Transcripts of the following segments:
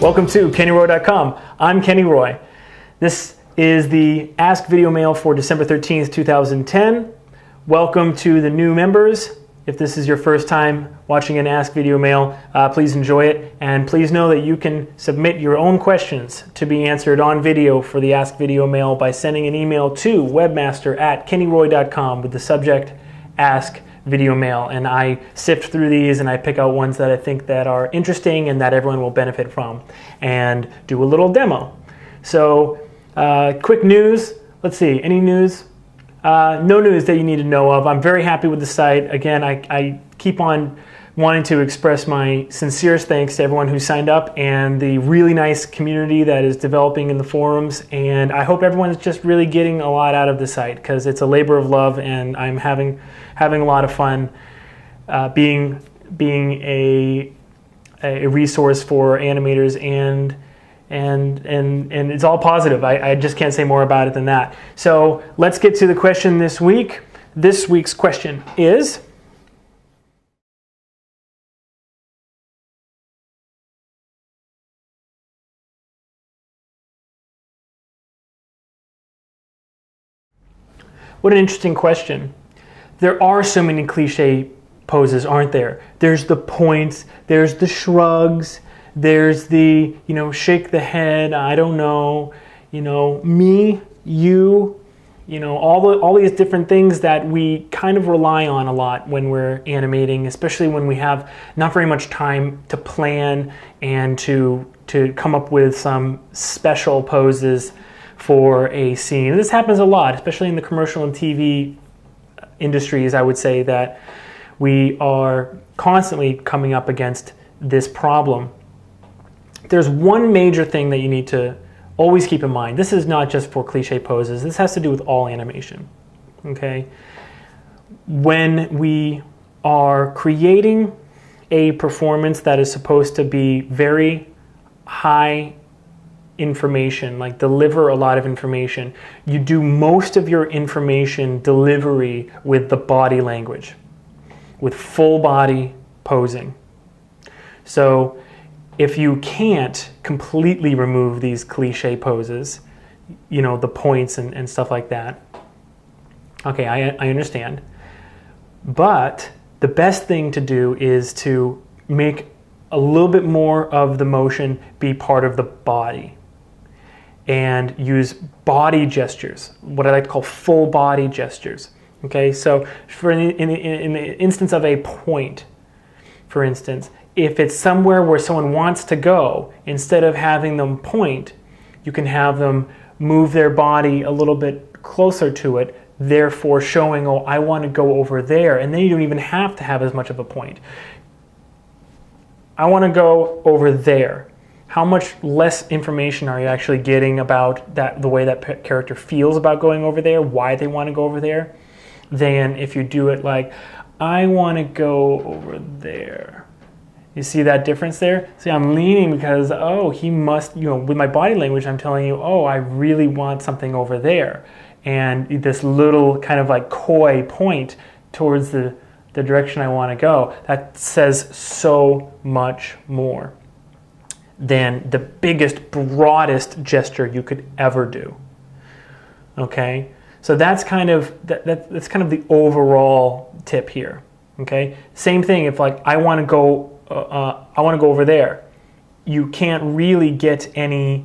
Welcome to KennyRoy.com. I'm Kenny Roy. This is the Ask Video Mail for December 13th, 2010. Welcome to the new members. If this is your first time watching an Ask Video Mail, please enjoy it. And please know that you can submit your own questions to be answered on video for the Ask Video Mail by sending an email to webmaster@kennyroy.com with the subject Ask Video Mail. And I sift through these and I pick out ones that I think that are interesting and that everyone will benefit from and do a little demo. So quick news. Let's see, any news? No news that you need to know of. I'm very happy with the site. Again, I keep on wanting to express my sincerest thanks to everyone who signed up and the really nice community that is developing in the forums. And I hope everyone's just really getting a lot out of the site because it's a labor of love, and I'm having a lot of fun being a resource for animators, and it's all positive. I just can't say more about it than that. So let's get to the question this week. This week's question is, what an interesting question. There are so many cliche poses, aren't there? There's the points, there's the shrugs, there's the, shake the head, I don't know, me, you, all these different things that we kind of rely on a lot when we're animating, especially when we have not very much time to plan and to come up with some special poses for a scene. This happens a lot, especially in the commercial and TV industries. I would say that we are constantly coming up against this problem. There's one major thing that you need to always keep in mind. This is not just for cliche poses. This has to do with all animation. Okay? When we are creating a performance that is supposed to be very high information, like deliver a lot of information, you do most of your information delivery with the body language, with full body posing. So if you can't completely remove these cliche poses, the points and stuff like that, okay, I understand. But the best thing to do is to make a little bit more of the motion be part of the body and use body gestures, what I like to call full body gestures. Okay, so for in the instance of a point, for instance, if it's somewhere where someone wants to go, instead of having them point, you can have them move their body a little bit closer to it, therefore showing, oh, I want to go over there, and then you don't even have to have as much of a point. I want to go over there. How much less information are you actually getting about that, the way that character feels about going over there, why they want to go over there, than if you do it like, I want to go over there. You see that difference there? See, I'm leaning because, oh, he must, with my body language, I'm telling you, oh, I really want something over there. And this little kind of like coy point towards the direction I want to go, that says so much more than the biggest, broadest gesture you could ever do. Okay? So that's kind of that's kind of the overall tip here. Okay? Same thing if like I want to go over there. You can't really get any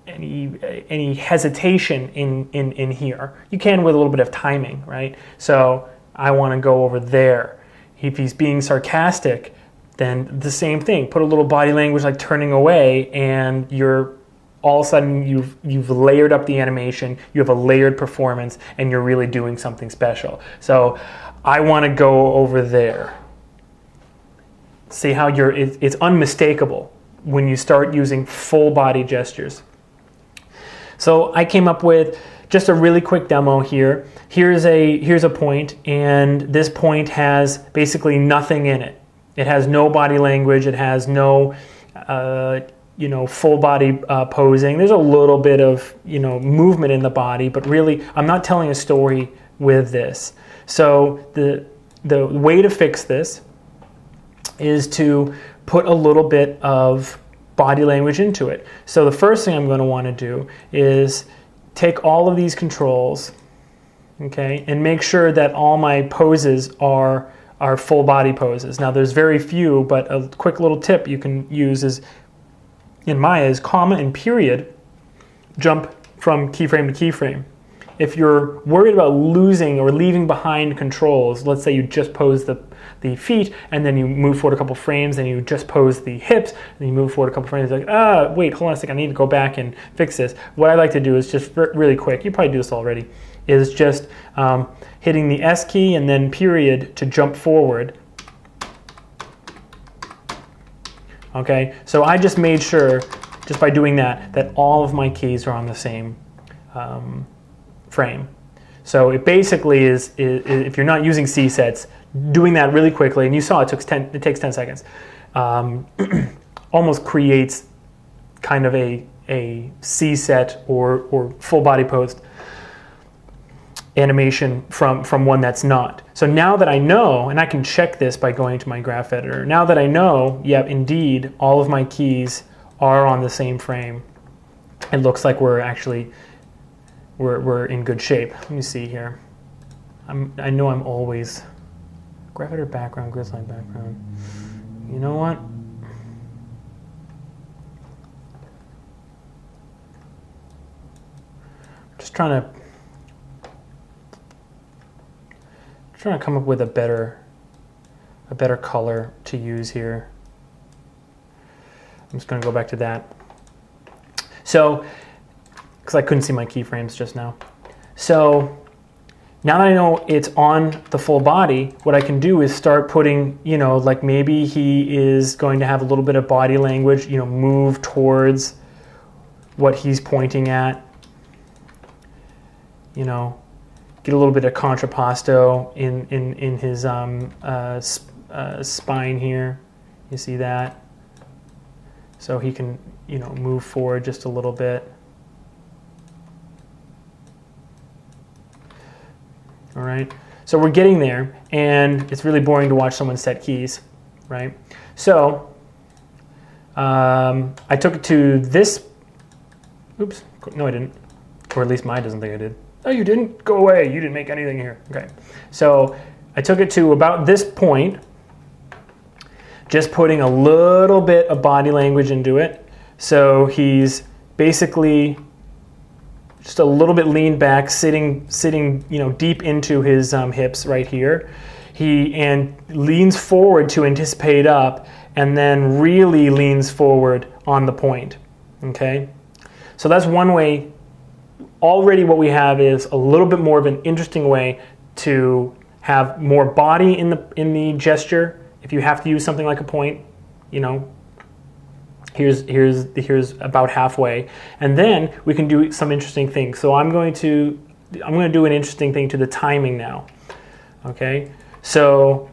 hesitation in here. You can with a little bit of timing, right? So I want to go over there. If he's being sarcastic, then the same thing. Put a little body language like turning away, and you're all of a sudden you've layered up the animation. You have a layered performance, and you're really doing something special. So I want to go over there. See how it's unmistakable when you start using full body gestures. So I came up with just a really quick demo here. Here's a point, and this point has basically nothing in it. It has no body language. It has no, full body posing. There's a little bit of, movement in the body, but really, I'm not telling a story with this. So the way to fix this is to put a little bit of body language into it. So the first thing I'm going to want to do is take all of these controls, okay, and make sure that all my poses are full body poses. Now there's very few, but a quick little tip you can use is in Maya is comma and period jump from keyframe to keyframe. If you're worried about losing or leaving behind controls, let's say you just pose the feet and then you move forward a couple frames and you just pose the hips and then you move forward a couple frames, like, wait, hold on a second, I need to go back and fix this. What I like to do is just really quick, you probably do this already, is just hitting the S key and then period to jump forward. Okay, so I just made sure, just by doing that all of my keys are on the same frame. So it basically is if you're not using C sets, doing that really quickly, and you saw it takes 10 seconds, almost creates kind of a C set or full body pose animation from one that's not. So now that I know, and I can check this by going to my graph editor, now that I know, yeah, indeed, all of my keys are on the same frame, it looks like we're in good shape. Let me see here. I know I'm always graph editor background, gridline background. You know what? Just trying to come up with a better color to use here. I'm just going to go back to that. So, because I couldn't see my keyframes just now. So now that I know it's on the full body, what I can do is start putting, you know, like maybe he is going to have a little bit of body language, you know, move towards what he's pointing at, you know, get a little bit of contrapposto in his spine here. You see that? So he can, you know, move forward just a little bit. All right, so we're getting there, and it's really boring to watch someone set keys, right? So I took it to this, oops, no I didn't, or at least Maya doesn't think I did. No, you didn't, go away, you didn't make anything here. Okay, so I took it to about this point, just putting a little bit of body language into it. So he's basically just a little bit leaned back, sitting, you know, deep into his hips right here. And leans forward to anticipate up, and then really leans forward on the point. Okay, so that's one way. Already, what we have is a little bit more of an interesting way to have more body in the gesture. If you have to use something like a point, you know, here's about halfway, and then we can do some interesting things. So I'm going to do an interesting thing to the timing now. Okay, so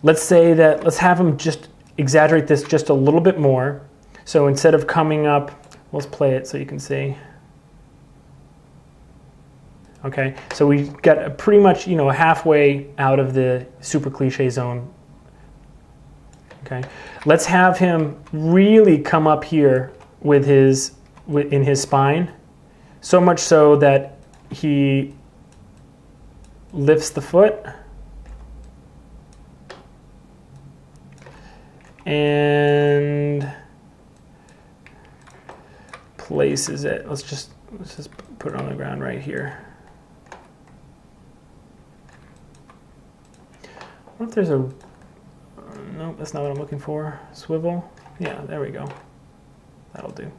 let's have him just exaggerate this just a little bit more. So instead of coming up, let's play it so you can see. Okay, so we got pretty much, you know, halfway out of the super cliche zone. Okay, let's have him really come up here with in his spine, so much so that he lifts the foot and places it. Let's just put it on the ground right here. I wonder if there's a, no, that's not what I'm looking for. Swivel. Yeah, there we go. That'll do.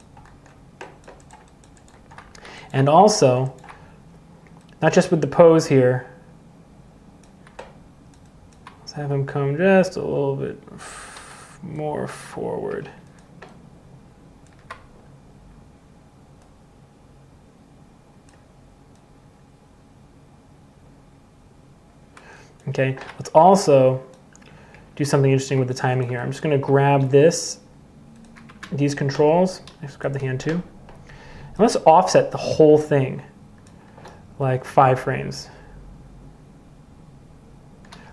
And also, not just with the pose here, let's have him come just a little bit more forward. Okay, let's also do something interesting with the timing here. I'm just going to grab these controls. Let's grab the hand too. And let's offset the whole thing, like 5 frames.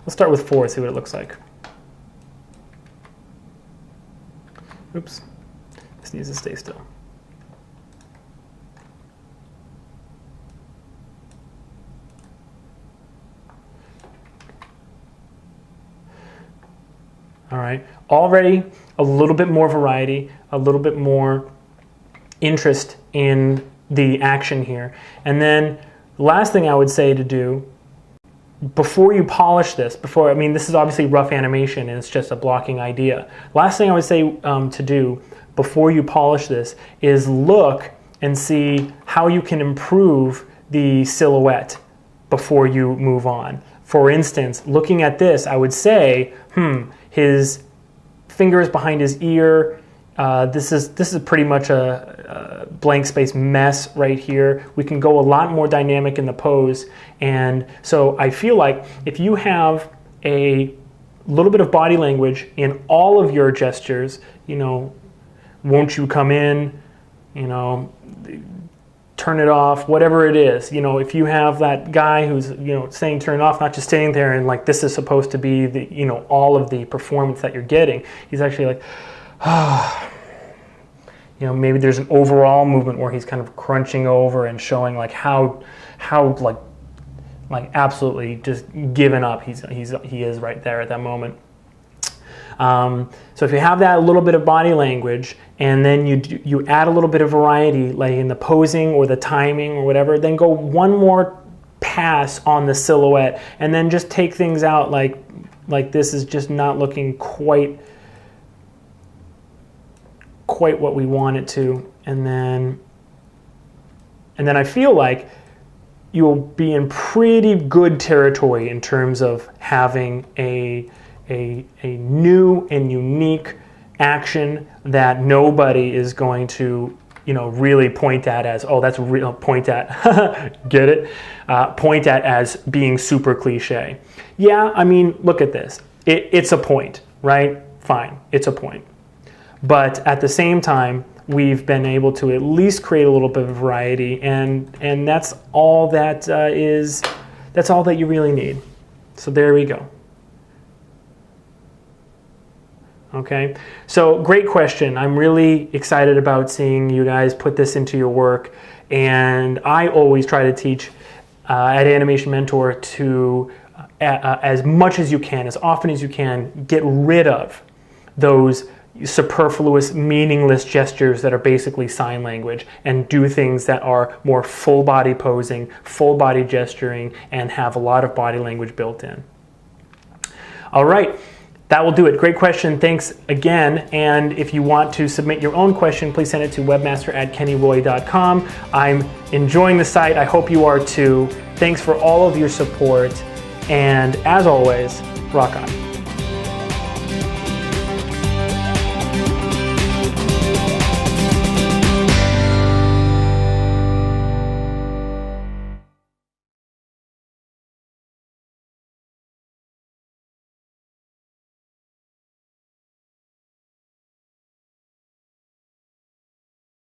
Let's start with 4, see what it looks like. Oops. This needs to stay still. All right, already a little bit more variety, a little bit more interest in the action here. And then the last thing I would say to do before you polish this, I mean, this is obviously rough animation and it's just a blocking idea. Last thing I would say to do before you polish this is look and see how you can improve the silhouette before you move on. For instance, looking at this, I would say, his fingers behind his ear. This is pretty much a blank space mess right here. We can go a lot more dynamic in the pose, and so I feel like if you have a little bit of body language in all of your gestures, you know, won't you come in, you know, turn it off, whatever it is. You know, if you have that guy who's, you know, saying turn it off, not just sitting there and like this is supposed to be the, you know, all of the performance that you're getting. He's actually like, you know, maybe there's an overall movement where he's kind of crunching over and showing like how like absolutely just given up he is right there at that moment. So if you have that little bit of body language and then you add a little bit of variety like in the posing or the timing or whatever, then go one more pass on the silhouette and then just take things out like this is just not looking quite what we want it to, and then I feel like you'll be in pretty good territory in terms of having a new and unique action that nobody is going to, you know, really point at as, oh, that's real, point at, get it? Point at as being super cliche. Yeah, I mean, look at this. It's a point, right? Fine, it's a point. But at the same time, we've been able to at least create a little bit of variety, and that's all that that's all that you really need. So there we go. Okay, so great question. I'm really excited about seeing you guys put this into your work, and I always try to teach at Animation Mentor to, as much as you can, as often as you can, get rid of those superfluous, meaningless gestures that are basically sign language and do things that are more full body posing, full body gesturing, and have a lot of body language built in. All right, that will do it. Great question. Thanks again. And if you want to submit your own question, please send it to webmaster@kennyroy.com. I'm enjoying the site. I hope you are too. Thanks for all of your support. And as always, rock on.